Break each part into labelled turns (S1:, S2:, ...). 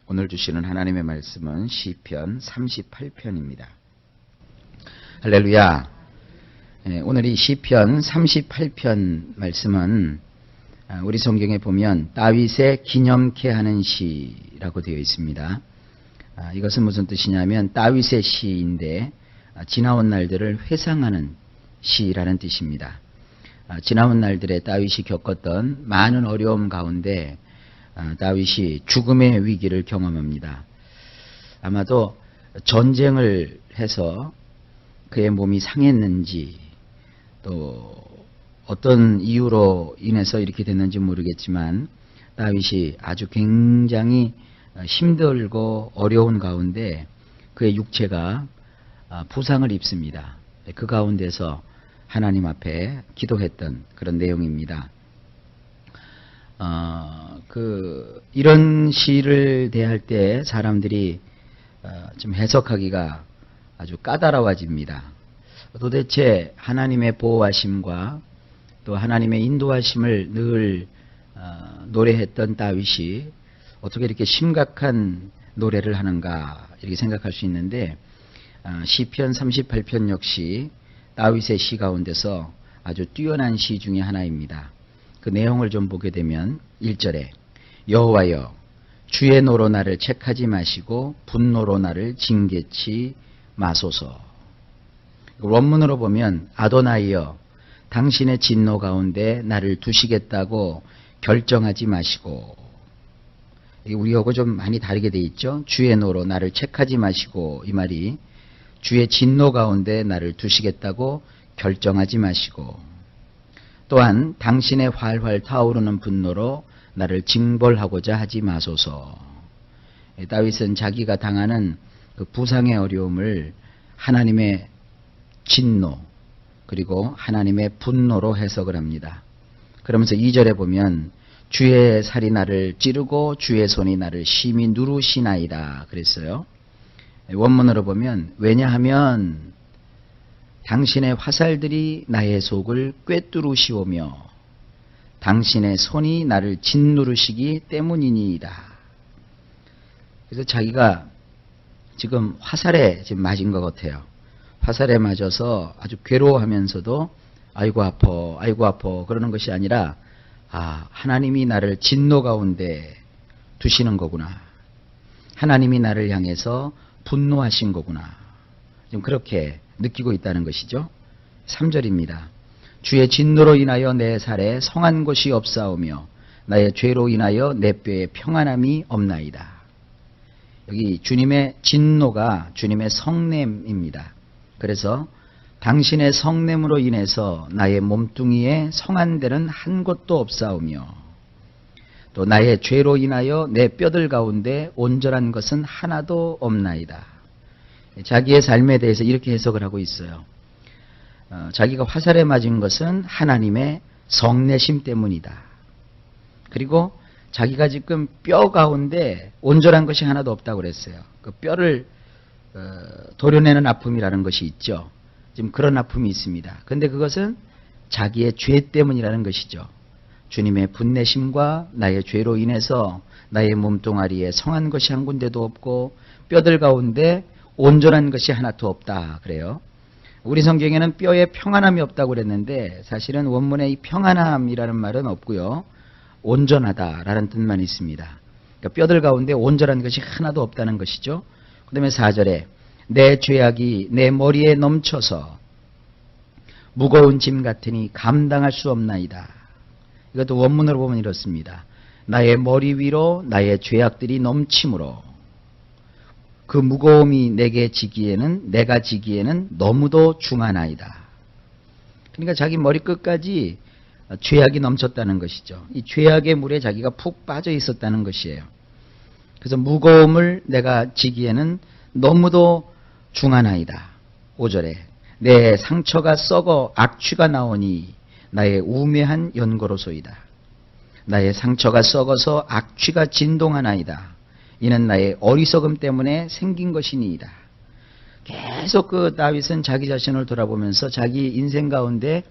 S1: 오늘 주시는 하나님의 말씀은 시편 38편입니다. 할렐루야. 오늘 이 시편 38편 말씀은 우리 성경에 보면 다윗의 기념케 하는 시라고 되어 있습니다. 이것은 무슨 뜻이냐면 다윗의 시인데 지나온 날들을 회상하는 시라는 뜻입니다. 지나온 날들에 다윗이 겪었던 많은 어려움 가운데 다윗이 죽음의 위기를 경험합니다. 아마도 전쟁을 해서 그의 몸이 상했는지 또 어떤 이유로 인해서 이렇게 됐는지 모르겠지만 다윗이 아주 굉장히 힘들고 어려운 가운데 그의 육체가 부상을 입습니다. 그 가운데서 하나님 앞에 기도했던 그런 내용입니다. 이런 시를 대할 때 사람들이 좀 해석하기가 아주 까다로워집니다. 도대체 하나님의 보호하심과 또 하나님의 인도하심을 늘 노래했던 다윗이 어떻게 이렇게 심각한 노래를 하는가 이렇게 생각할 수 있는데 시편 38편 역시 다윗의 시 가운데서 아주 뛰어난 시 중에 하나입니다. 그 내용을 좀 보게 되면 1절에 여호와여 주의 노로 나를 책하지 마시고 분노로 나를 징계치 마소서. 원문으로 보면 아도나이여 당신의 진노 가운데 나를 두시겠다고 결정하지 마시고, 우리하고 좀 많이 다르게 돼 있죠. 주의 노로 나를 책하지 마시고, 이 말이 주의 진노 가운데 나를 두시겠다고 결정하지 마시고, 또한 당신의 활활 타오르는 분노로 나를 징벌하고자 하지 마소서. 다윗은 자기가 당하는 그 부상의 어려움을 하나님의 진노 그리고 하나님의 분노로 해석을 합니다. 그러면서 2절에 보면 주의 살이 나를 찌르고 주의 손이 나를 심히 누르시나이다 그랬어요. 원문으로 보면 왜냐하면 당신의 화살들이 나의 속을 꿰뚫으시오며 당신의 손이 나를 짓누르시기 때문이니이다. 그래서 자기가 지금 화살에 지금 맞은 것 같아요. 화살에 맞아서 아주 괴로워하면서도 아이고 아파 그러는 것이 아니라 하나님이 나를 진노 가운데 두시는 거구나. 하나님이 나를 향해서 분노하신 거구나. 좀 그렇게 느끼고 있다는 것이죠. 3절입니다. 주의 진노로 인하여 내 살에 성한 곳이 없사오며 나의 죄로 인하여 내 뼈에 평안함이 없나이다. 여기 주님의 진노가 주님의 성냄입니다. 그래서 당신의 성냄으로 인해서 나의 몸뚱이에 성한 데는 한 곳도 없사오며 또 나의 죄로 인하여 내 뼈들 가운데 온전한 것은 하나도 없나이다. 자기의 삶에 대해서 이렇게 해석을 하고 있어요. 자기가 화살에 맞은 것은 하나님의 성내심 때문이다. 그리고 자기가 지금 뼈 가운데 온전한 것이 하나도 없다고 그랬어요. 그 뼈를 도려내는 아픔이라는 것이 있죠. 지금 그런 아픔이 있습니다. 그런데 그것은 자기의 죄 때문이라는 것이죠. 주님의 분내심과 나의 죄로 인해서 나의 몸뚱아리에 성한 것이 한 군데도 없고 뼈들 가운데 온전한 것이 하나도 없다 그래요. 우리 성경에는 뼈에 평안함이 없다고 그랬는데 사실은 원문에 이 평안함이라는 말은 없고요. 온전하다라는 뜻만 있습니다. 그러니까 뼈들 가운데 온전한 것이 하나도 없다는 것이죠. 그 다음에 4절에 내 죄악이 내 머리에 넘쳐서 무거운 짐 같으니 감당할 수 없나이다. 이것도 원문으로 보면 이렇습니다. 나의 머리 위로 나의 죄악들이 넘침으로 그 무거움이 내가 지기에는 너무도 중하나이다. 그러니까 자기 머리 끝까지 죄악이 넘쳤다는 것이죠. 이 죄악의 물에 자기가 푹 빠져 있었다는 것이에요. 그래서 무거움을 내가 지기에는 너무도 중하나이다. 5절에 내 상처가 썩어 악취가 나오니 나의 우매한 연고로소이다. 나의 상처가 썩어서 악취가 진동하나이다. 이는 나의 어리석음 때문에 생긴 것이니이다. 계속 그 다윗은 자기 자신을 돌아보면서 자기 인생 가운데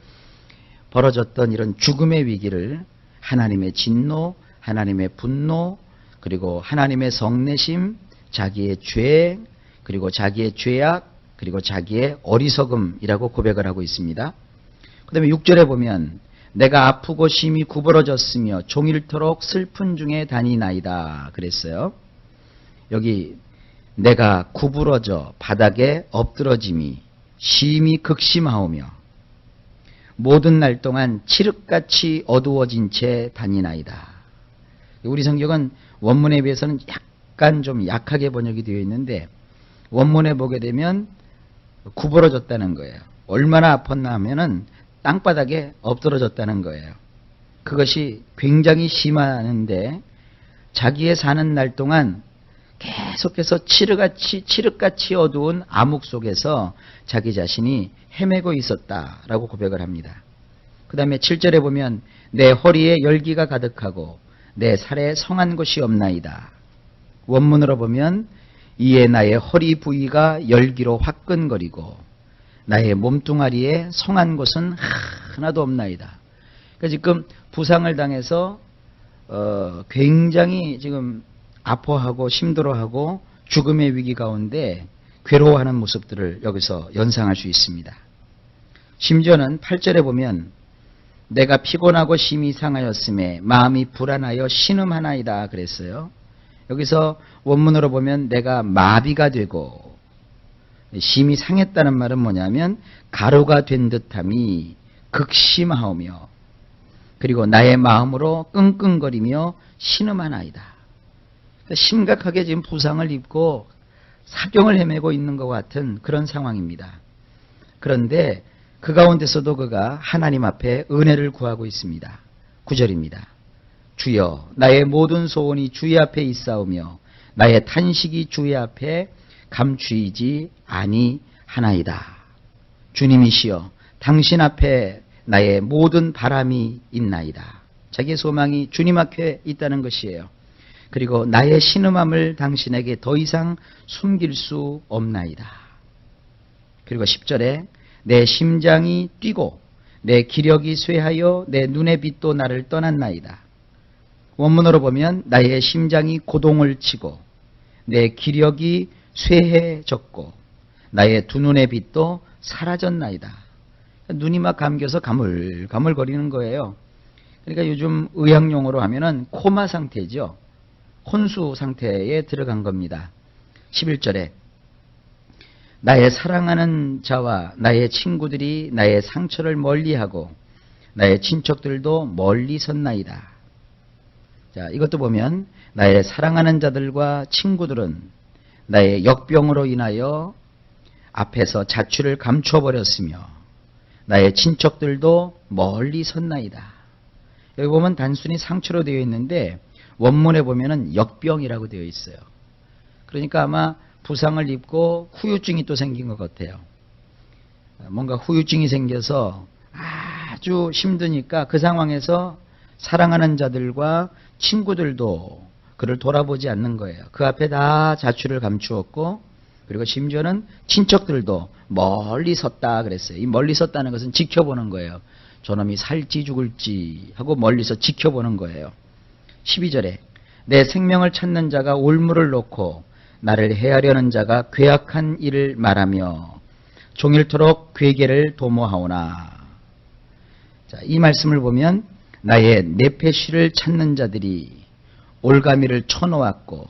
S1: 벌어졌던 이런 죽음의 위기를 하나님의 진노, 하나님의 분노, 그리고 하나님의 성내심, 자기의 죄, 그리고 자기의 죄악, 그리고 자기의 어리석음이라고 고백을 하고 있습니다. 그 다음에 6절에 보면 내가 아프고 심히 구부러졌으며 종일토록 슬픈 중에 다니나이다 그랬어요. 여기 내가 구부러져 바닥에 엎드러짐이 심히 극심하오며 모든 날 동안 칠흑같이 어두워진 채 다니나이다. 우리 성경은 원문에 비해서는 약간 좀 약하게 번역이 되어 있는데 원문에 보게 되면 구부러졌다는 거예요. 얼마나 아팠나 하면은 땅바닥에 엎드러졌다는 거예요. 그것이 굉장히 심하는데 자기의 사는 날 동안 계속해서 칠흑같이 어두운 암흑 속에서 자기 자신이 헤매고 있었다라고 고백을 합니다. 그 다음에 7절에 보면 내 허리에 열기가 가득하고 내 살에 성한 곳이 없나이다. 원문으로 보면 이에 나의 허리 부위가 열기로 화끈거리고 나의 몸뚱아리에 성한 곳은 하나도 없나이다. 그러니까 지금 부상을 당해서 굉장히 지금 아파하고 힘들어하고 죽음의 위기 가운데 괴로워하는 모습들을 여기서 연상할 수 있습니다. 심지어는 8절에 보면 내가 피곤하고 심히 상하였음에 마음이 불안하여 신음하나이다 그랬어요. 여기서 원문으로 보면 내가 마비가 되고 심히 상했다는 말은 뭐냐면 가루가 된 듯함이 극심하오며 그리고 나의 마음으로 끙끙거리며 신음하나이다. 그러니까 심각하게 지금 부상을 입고 사경을 헤매고 있는 것 같은 그런 상황입니다. 그런데 그 가운데서도 그가 하나님 앞에 은혜를 구하고 있습니다. 9절입니다. 주여 나의 모든 소원이 주의 앞에 있사오며 나의 탄식이 주의 앞에 감추이지 아니하나이다. 주님이시여 당신 앞에 나의 모든 바람이 있나이다. 자기의 소망이 주님 앞에 있다는 것이에요. 그리고 나의 신음함을 당신에게 더 이상 숨길 수 없나이다. 그리고 10절에 내 심장이 뛰고 내 기력이 쇠하여 내 눈의 빛도 나를 떠났나이다. 원문으로 보면 나의 심장이 고동을 치고 내 기력이 쇠해졌고 나의 두 눈의 빛도 사라졌나이다. 눈이 막 감겨서 가물가물거리는 거예요. 그러니까 요즘 의학용어로 하면은 코마 상태죠. 혼수 상태에 들어간 겁니다. 11절에 나의 사랑하는 자와 나의 친구들이 나의 상처를 멀리하고 나의 친척들도 멀리 섰나이다. 자, 이것도 보면 나의 사랑하는 자들과 친구들은 나의 역병으로 인하여 앞에서 자취를 감춰버렸으며 나의 친척들도 멀리 섰나이다. 여기 보면 단순히 상처로 되어 있는데 원문에 보면은 역병이라고 되어 있어요. 그러니까 아마 부상을 입고 후유증이 또 생긴 것 같아요. 뭔가 후유증이 생겨서 아주 힘드니까 그 상황에서 사랑하는 자들과 친구들도 그를 돌아보지 않는 거예요. 그 앞에 다 자취를 감추었고 그리고 심지어는 친척들도 멀리 섰다 그랬어요. 이 멀리 섰다는 것은 지켜보는 거예요. 저놈이 살지 죽을지 하고 멀리서 지켜보는 거예요. 12절에 내 생명을 찾는 자가 올무를 놓고 나를 해하려는 자가 괴악한 일을 말하며 종일토록 괴계를 도모하오나. 자, 이 말씀을 보면 나의 내패시를 찾는 자들이 올가미를 쳐놓았고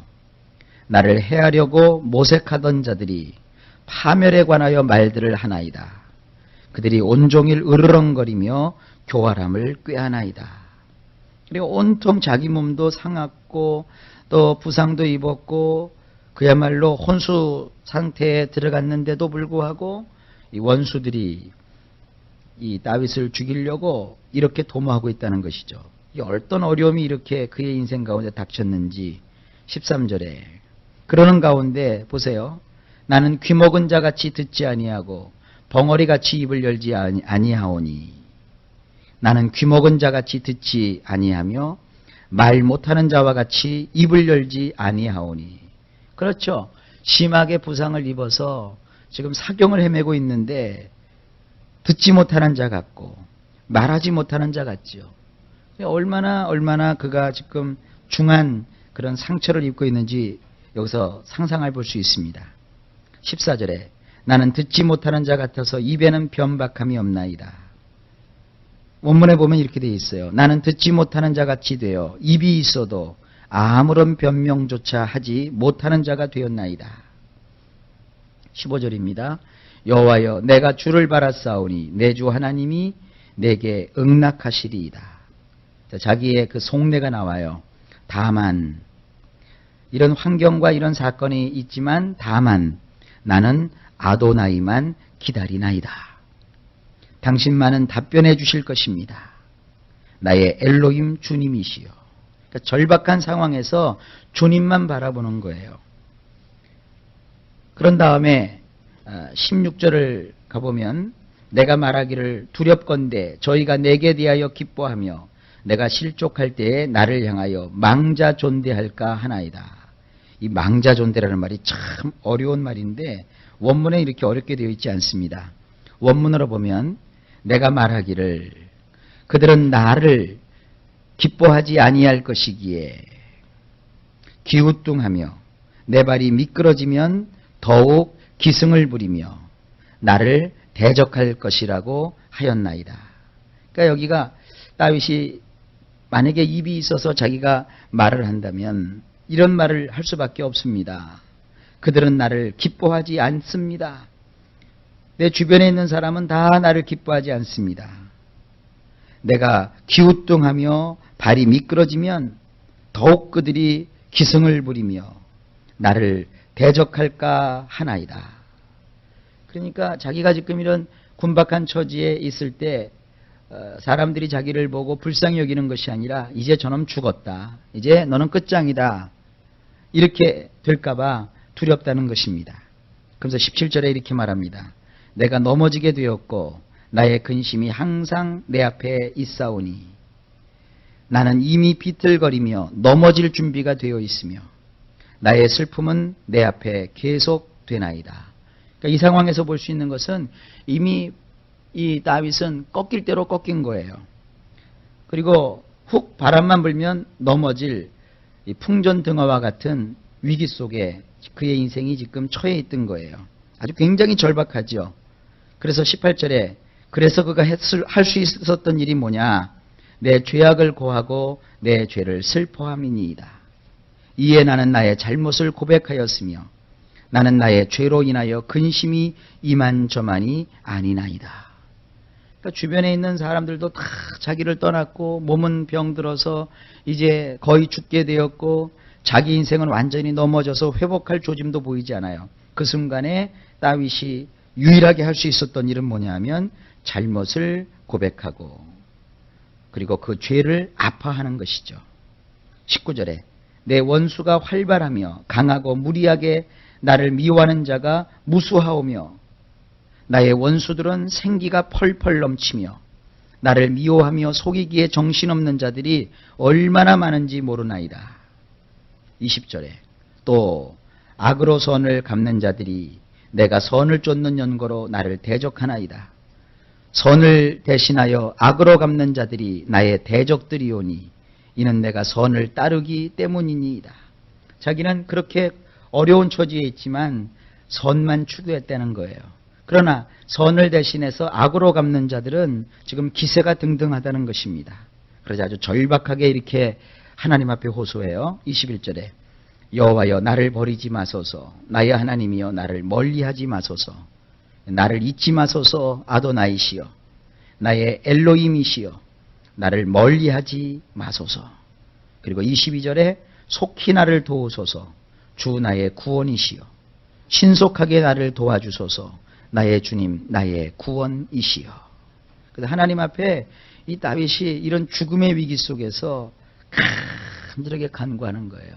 S1: 나를 해하려고 모색하던 자들이 파멸에 관하여 말들을 하나이다. 그들이 온종일 으르렁거리며 교활함을 꾀하나이다. 그리고 온통 자기 몸도 상했고 또 부상도 입었고 그야말로 혼수 상태에 들어갔는데도 불구하고 이 원수들이 이 다윗을 죽이려고 이렇게 도모하고 있다는 것이죠. 이 어떤 어려움이 이렇게 그의 인생 가운데 닥쳤는지 13절에 그러는 가운데 보세요. 나는 귀먹은 자같이 듣지 아니하고 벙어리같이 입을 열지 아니하오니 나는 귀먹은 자같이 듣지 아니하며 말 못하는 자와 같이 입을 열지 아니하오니. 그렇죠. 심하게 부상을 입어서 지금 사경을 헤매고 있는데 듣지 못하는 자 같고 말하지 못하는 자 같죠. 얼마나 그가 지금 중한 그런 상처를 입고 있는지 여기서 상상해 볼 수 있습니다. 14절에 나는 듣지 못하는 자 같아서 입에는 변박함이 없나이다. 원문에 보면 이렇게 되어 있어요. 나는 듣지 못하는 자 같이 되어 입이 있어도 아무런 변명조차 하지 못하는 자가 되었나이다. 15절입니다. 여호와여 내가 주를 바라싸우니 내 주 하나님이 내게 응낙하시리이다. 자기의 그 속내가 나와요. 다만 이런 환경과 이런 사건이 있지만 다만 나는 아도나이만 기다리나이다. 당신만은 답변해 주실 것입니다. 나의 엘로힘 주님이시여. 그러니까 절박한 상황에서 주님만 바라보는 거예요. 그런 다음에 16절을 가보면 내가 말하기를 두렵건대 저희가 내게 대하여 기뻐하며 내가 실족할 때에 나를 향하여 망자 존대할까 하나이다. 이 망자 존대라는 말이 참 어려운 말인데 원문에 이렇게 어렵게 되어 있지 않습니다. 원문으로 보면 내가 말하기를 그들은 나를 기뻐하지 아니할 것이기에 기우뚱하며 내 발이 미끄러지면 더욱 기승을 부리며 나를 대적할 것이라고 하였나이다. 그러니까 여기가 다윗이 만약에 입이 있어서 자기가 말을 한다면 이런 말을 할 수밖에 없습니다. 그들은 나를 기뻐하지 않습니다. 내 주변에 있는 사람은 다 나를 기뻐하지 않습니다. 내가 기우뚱하며 발이 미끄러지면 더욱 그들이 기승을 부리며 나를 대적할까 하나이다. 그러니까 자기가 지금 이런 군박한 처지에 있을 때 사람들이 자기를 보고 불쌍히 여기는 것이 아니라 이제 저놈 죽었다. 이제 너는 끝장이다. 이렇게 될까봐 두렵다는 것입니다. 그래서 17절에 이렇게 말합니다. 내가 넘어지게 되었고 나의 근심이 항상 내 앞에 있사오니 나는 이미 비틀거리며 넘어질 준비가 되어 있으며 나의 슬픔은 내 앞에 계속 되나이다. 그러니까 이 상황에서 볼 수 있는 것은 이미 이 다윗은 꺾일 대로 꺾인 거예요. 그리고 훅 바람만 불면 넘어질 이 풍전등화와 같은 위기 속에 그의 인생이 지금 처해 있던 거예요. 아주 굉장히 절박하죠. 그래서 18절에 그래서 그가 할 수 있었던 일이 뭐냐? 내 죄악을 고하고 내 죄를 슬퍼함이니이다. 이에 나는 나의 잘못을 고백하였으며 나는 나의 죄로 인하여 근심이 이만저만이 아니나이다. 그러니까 주변에 있는 사람들도 다 자기를 떠났고 몸은 병들어서 이제 거의 죽게 되었고 자기 인생은 완전히 넘어져서 회복할 조짐도 보이지 않아요. 그 순간에 다윗이 유일하게 할 수 있었던 일은 뭐냐 하면 잘못을 고백하고 그리고 그 죄를 아파하는 것이죠. 19절에 내 원수가 활발하며 강하고 무리하게 나를 미워하는 자가 무수하오며 나의 원수들은 생기가 펄펄 넘치며 나를 미워하며 속이기에 정신없는 자들이 얼마나 많은지 모르나이다. 20절에 또 악으로 선을 갚는 자들이 내가 선을 쫓는 연고로 나를 대적하나이다. 선을 대신하여 악으로 갚는 자들이 나의 대적들이오니 이는 내가 선을 따르기 때문이니이다. 자기는 그렇게 어려운 처지에 있지만 선만 추구했다는 거예요. 그러나 선을 대신해서 악으로 갚는 자들은 지금 기세가 등등하다는 것입니다. 그래서 아주 절박하게 이렇게 하나님 앞에 호소해요. 21절에 여호와여 나를 버리지 마소서 나의 하나님이여 나를 멀리하지 마소서 나를 잊지 마소서 아도나이시여 나의 엘로힘이시여 나를 멀리하지 마소서. 그리고 22절에 속히 나를 도우소서 주 나의 구원이시여 신속하게 나를 도와주소서 나의 주님 나의 구원이시여. 그래서 하나님 앞에 이 다윗이 이런 죽음의 위기 속에서 간절하게 간구하는 거예요.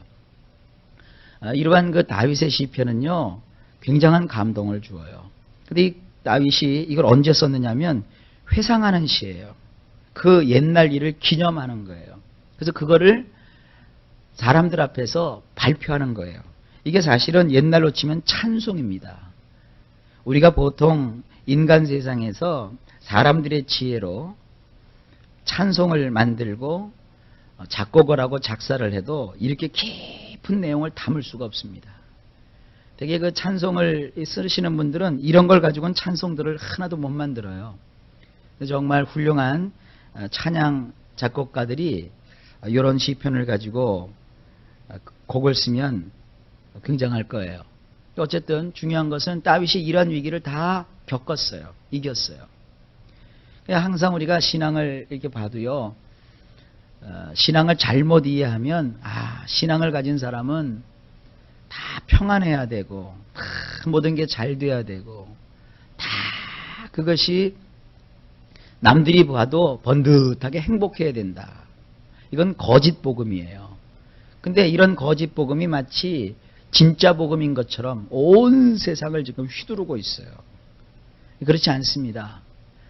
S1: 이러한 그 다윗의 시편은요 굉장한 감동을 주어요. 근데 이 다윗이 이걸 언제 썼느냐면 회상하는 시예요. 그 옛날 일을 기념하는 거예요. 그래서 그거를 사람들 앞에서 발표하는 거예요. 이게 사실은 옛날로 치면 찬송입니다. 우리가 보통 인간 세상에서 사람들의 지혜로 찬송을 만들고 작곡을 하고 작사를 해도 이렇게 깊은 내용을 담을 수가 없습니다. 되게 그 찬송을 쓰시는 분들은 이런 걸 가지고는 찬송들을 하나도 못 만들어요. 정말 훌륭한 찬양 작곡가들이 이런 시편을 가지고 곡을 쓰면 굉장할 거예요. 어쨌든 중요한 것은 다윗이 이런 위기를 다 겪었어요. 이겼어요. 항상 우리가 신앙을 이렇게 봐도요, 신앙을 잘못 이해하면 신앙을 가진 사람은 다 평안해야 되고 다 모든 게 잘 돼야 되고 다 그것이 남들이 봐도 번듯하게 행복해야 된다. 이건 거짓 복음이에요. 근데 이런 거짓 복음이 마치 진짜 복음인 것처럼 온 세상을 지금 휘두르고 있어요. 그렇지 않습니다.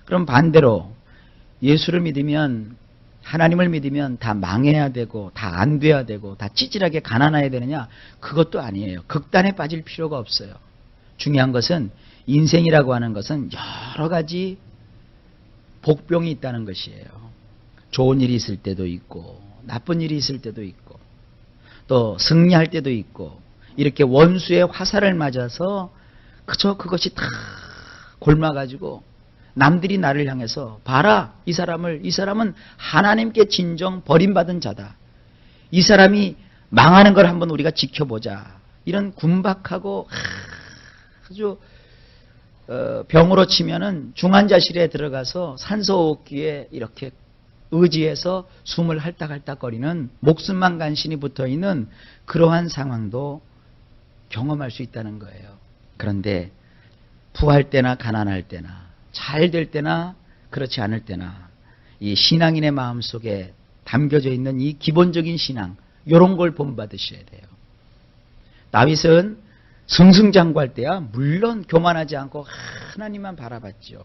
S1: 그럼 반대로 예수를 믿으면, 하나님을 믿으면 다 망해야 되고 다 안 돼야 되고 다 찌질하게 가난해야 되느냐? 그것도 아니에요. 극단에 빠질 필요가 없어요. 중요한 것은 인생이라고 하는 것은 여러 가지 복병이 있다는 것이에요. 좋은 일이 있을 때도 있고 나쁜 일이 있을 때도 있고 또 승리할 때도 있고 이렇게 원수의 화살을 맞아서 그저 그것이 다 골마가지고 남들이 나를 향해서 봐라, 이 사람은 하나님께 진정 버림받은 자다. 이 사람이 망하는 걸 한번 우리가 지켜보자. 이런 군박하고 아주 병으로 치면은 중환자실에 들어가서 산소호흡기에 이렇게 의지해서 숨을 할딱할딱거리는 목숨만 간신히 붙어있는 그러한 상황도 경험할 수 있다는 거예요. 그런데 부할 때나 가난할 때나 잘 될 때나 그렇지 않을 때나 이 신앙인의 마음속에 담겨져 있는 이 기본적인 신앙, 이런 걸 본받으셔야 돼요. 다윗은 승승장구할 때야 물론 교만하지 않고 하나님만 바라봤죠.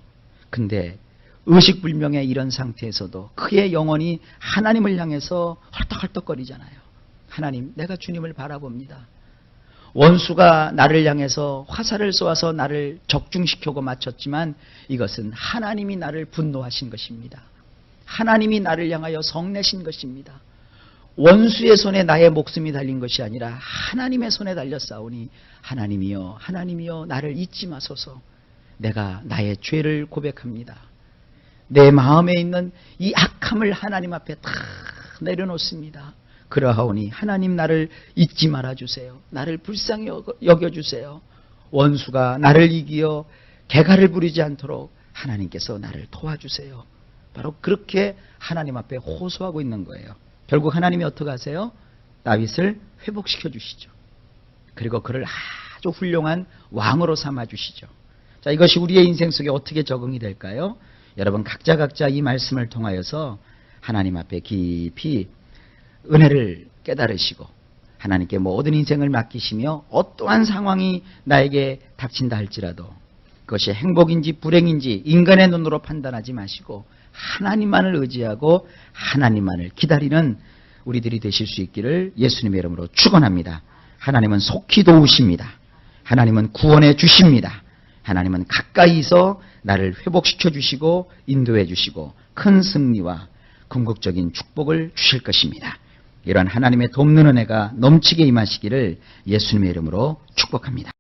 S1: 근데 의식불명의 이런 상태에서도 그의 영혼이 하나님을 향해서 헐떡헐떡거리잖아요. 하나님, 내가 주님을 바라봅니다. 원수가 나를 향해서 화살을 쏘아서 나를 적중시키고 맞췄지만 이것은 하나님이 나를 분노하신 것입니다. 하나님이 나를 향하여 성내신 것입니다. 원수의 손에 나의 목숨이 달린 것이 아니라 하나님의 손에 달렸사오니 하나님이여, 하나님이여, 나를 잊지 마소서. 내가 나의 죄를 고백합니다. 내 마음에 있는 이 악함을 하나님 앞에 다 내려놓습니다. 그러하오니 하나님, 나를 잊지 말아주세요. 나를 불쌍히 여겨주세요. 원수가 나를 이기어 개가를 부리지 않도록 하나님께서 나를 도와주세요. 바로 그렇게 하나님 앞에 호소하고 있는 거예요. 결국 하나님이 어떻게 하세요? 다윗을 회복시켜 주시죠. 그리고 그를 아주 훌륭한 왕으로 삼아 주시죠. 자, 이것이 우리의 인생 속에 어떻게 적응이 될까요? 여러분 각자 이 말씀을 통하여서 하나님 앞에 깊이 은혜를 깨달으시고 하나님께 모든 인생을 맡기시며 어떠한 상황이 나에게 닥친다 할지라도 그것이 행복인지 불행인지 인간의 눈으로 판단하지 마시고 하나님만을 의지하고 하나님만을 기다리는 우리들이 되실 수 있기를 예수님의 이름으로 축원합니다. 하나님은 속히 도우십니다. 하나님은 구원해 주십니다. 하나님은 가까이서 나를 회복시켜 주시고 인도해 주시고 큰 승리와 궁극적인 축복을 주실 것입니다. 이런 하나님의 돕는 은혜가 넘치게 임하시기를 예수님의 이름으로 축복합니다.